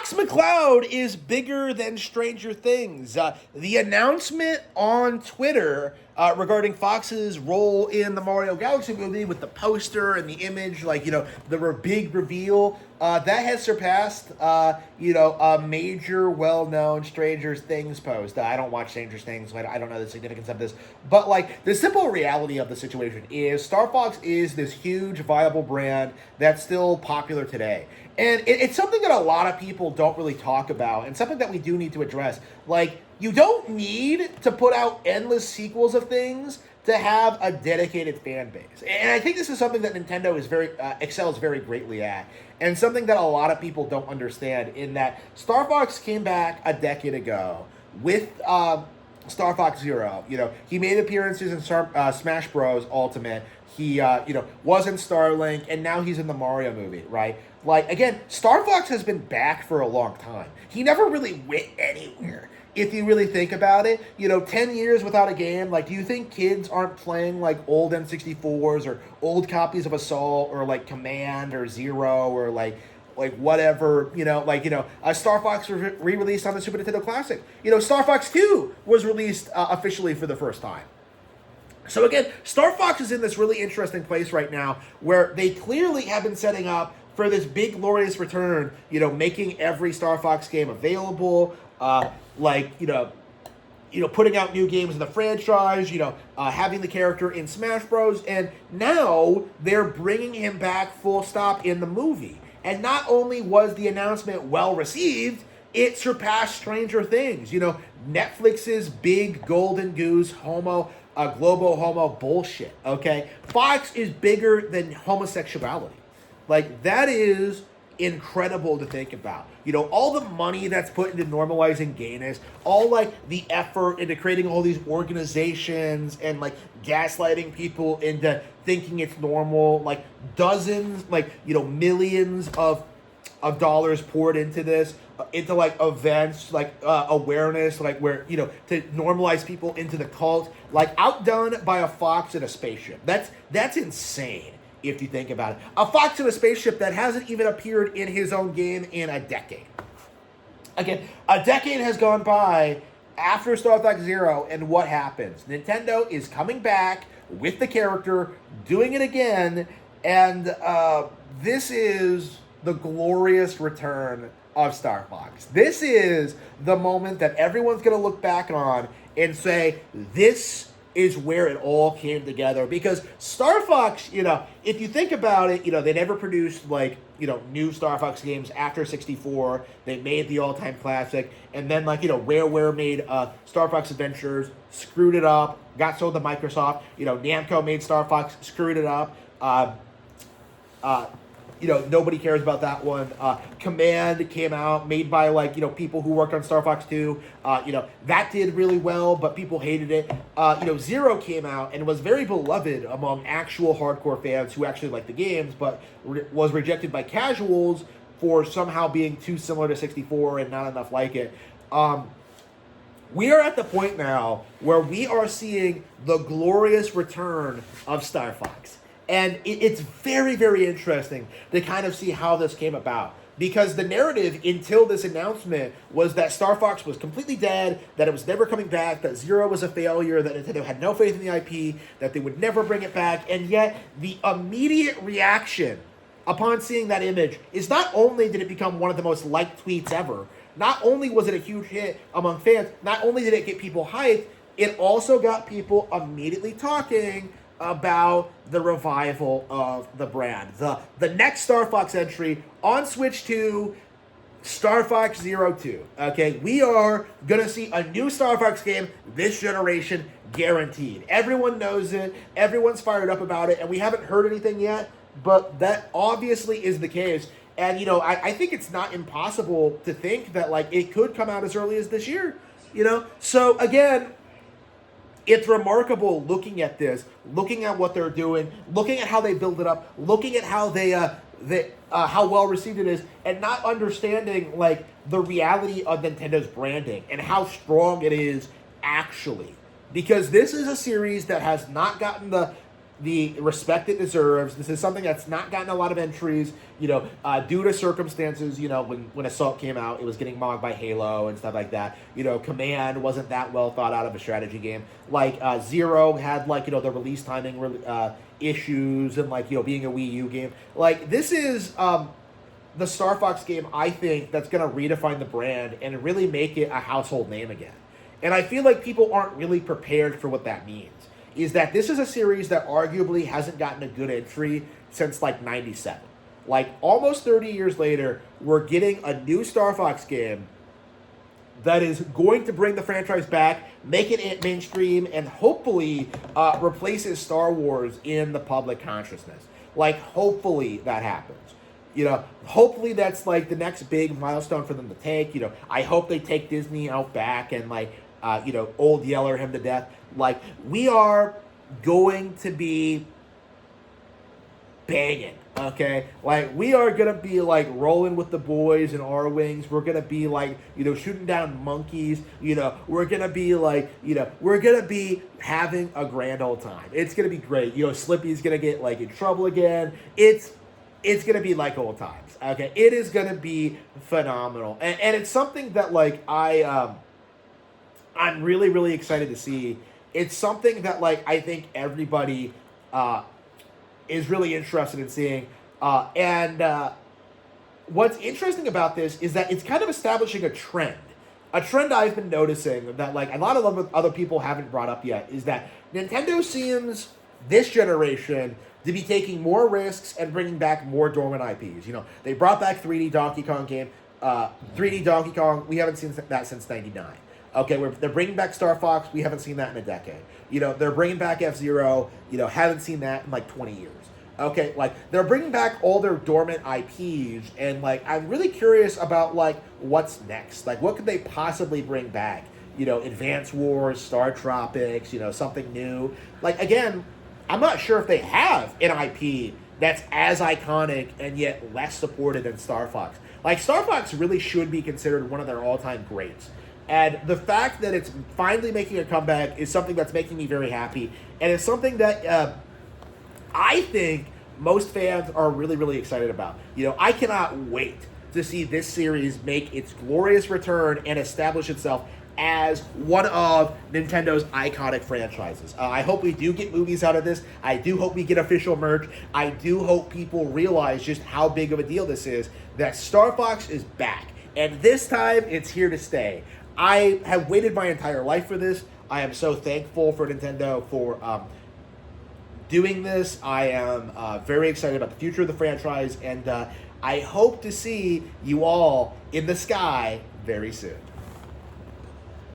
Fox McCloud is bigger than Stranger Things. The announcement on Twitter regarding Fox's role in the Mario Galaxy movie with the poster and the image, the big reveal, that has surpassed, a major well-known Stranger Things post. I don't watch Stranger Things, so I don't know the significance of this. But, the simple reality of the situation is Star Fox is this huge, viable brand that's still popular today. And it's something that a lot of people don't really talk about, and something that we do need to address. You don't need to put out endless sequels of things to have a dedicated fan base. And I think this is something that Nintendo is excels very greatly at, and something that a lot of people don't understand, in that Star Fox came back a decade ago with Star Fox Zero. He made appearances in Smash Bros. Ultimate. He, was in Starlink, and now he's in the Mario movie, right? Again, Star Fox has been back for a long time. He never really went anywhere, if you really think about it. 10 years without a game, do you think kids aren't playing, old N64s or old copies of Assault or, Command or Zero or, whatever, Star Fox was re-released on the Super Nintendo Classic. Star Fox 2 was released officially for the first time. So again, Star Fox is in this really interesting place right now where they clearly have been setting up for this big glorious return, making every Star Fox game available, putting out new games in the franchise, having the character in Smash Bros. And now they're bringing him back full stop in the movie. And not only was the announcement well received, it surpassed Stranger Things. Netflix's big golden goose global homo bullshit, okay? Fox is bigger than homosexuality. That is incredible to think about. All the money that's put into normalizing gayness, all the effort into creating all these organizations and gaslighting people into thinking it's normal, dozens, millions of dollars poured into this, into events, awareness, where, to normalize people into the cult, outdone by a fox in a spaceship. That's insane. If you think about it. A fox in a spaceship that hasn't even appeared in his own game in a decade. Again, a decade has gone by after Star Fox Zero, and what happens? Nintendo is coming back with the character, doing it again, and this is the glorious return of Star Fox. This is the moment that everyone's going to look back on and say, this is where it all came together. Because Star Fox, if you think about it, they never produced new Star Fox games after 64. They made the all-time classic, and then WarWare made Star Fox Adventures, screwed it up, got sold to Microsoft. Namco made Star Fox, screwed it up. Nobody cares about that one. Command came out, made by people who worked on Star Fox 2. That did really well, but people hated it. Zero came out and was very beloved among actual hardcore fans who actually liked the games, but was rejected by casuals for somehow being too similar to 64 and not enough like it. We are at the point now where we are seeing the glorious return of Star Fox. And it's very, very interesting to kind of see how this came about. Because the narrative until this announcement was that Star Fox was completely dead, that it was never coming back, that Zero was a failure, that Nintendo had no faith in the IP, that they would never bring it back. And yet, the immediate reaction upon seeing that image is not only did it become one of the most liked tweets ever, not only was it a huge hit among fans, not only did it get people hyped, it also got people immediately talking about the revival of the brand. The next Star Fox entry on Switch 2, Star Fox Zero 2. Okay, we are going to see a new Star Fox game this generation, guaranteed. Everyone knows it. Everyone's fired up about it, and we haven't heard anything yet, but that obviously is the case. And, I think it's not impossible to think that, it could come out as early as this year, So, again, it's remarkable looking at this, looking at what they're doing, looking at how they build it up, looking at how how well received it is, and not understanding the reality of Nintendo's branding and how strong it is actually. Because this is a series that has not gotten the the respect it deserves. This is something that's not gotten a lot of entries, due to circumstances. When Assault came out, it was getting mocked by Halo and stuff like that. Command wasn't that well thought out of a strategy game. Like Zero had the release timing issues and being a Wii U game. Like this is the Star Fox game, I think, that's going to redefine the brand and really make it a household name again. And I feel like people aren't really prepared for what that means. Is that this is a series that arguably hasn't gotten a good entry since like 97. Like almost 30 years later, we're getting a new Star Fox game that is going to bring the franchise back, make it mainstream, and hopefully replaces Star Wars in the public consciousness. Like hopefully that happens. Hopefully that's like the next big milestone for them to take. I hope they take Disney out back and old Yeller him to death. Like, we are going to be banging, okay? Like, we are going to be, rolling with the boys in our wings. We're going to be, shooting down monkeys. We're going to be, we're going to be having a grand old time. It's going to be great. Slippy's going to get, in trouble again. It's going to be like old times, okay? It is going to be phenomenal. And it's something that, I'm really, really excited to see. It's something that, I think everybody is really interested in seeing. And what's interesting about this is that it's kind of establishing a trend. A trend I've been noticing that, a lot of other people haven't brought up yet is that Nintendo seems, this generation, to be taking more risks and bringing back more dormant IPs. They brought back 3D Donkey Kong game. 3D Donkey Kong, we haven't seen that since 99. Okay, they're bringing back Star Fox. We haven't seen that in a decade. They're bringing back F-Zero. Haven't seen that in 20 years. Okay, they're bringing back all their dormant IPs, and I'm really curious about what's next. What could they possibly bring back? Advance Wars, Star Tropics. Something new. Again, I'm not sure if they have an IP that's as iconic and yet less supported than Star Fox. Star Fox really should be considered one of their all-time greats. And the fact that it's finally making a comeback is something that's making me very happy. And it's something that I think most fans are really, really excited about. I cannot wait to see this series make its glorious return and establish itself as one of Nintendo's iconic franchises. I hope we do get movies out of this. I do hope we get official merch. I do hope people realize just how big of a deal this is, that Star Fox is back. And this time, it's here to stay. I have waited my entire life for this. I am so thankful for Nintendo for doing this. I am very excited about the future of the franchise, and I hope to see you all in the sky very soon.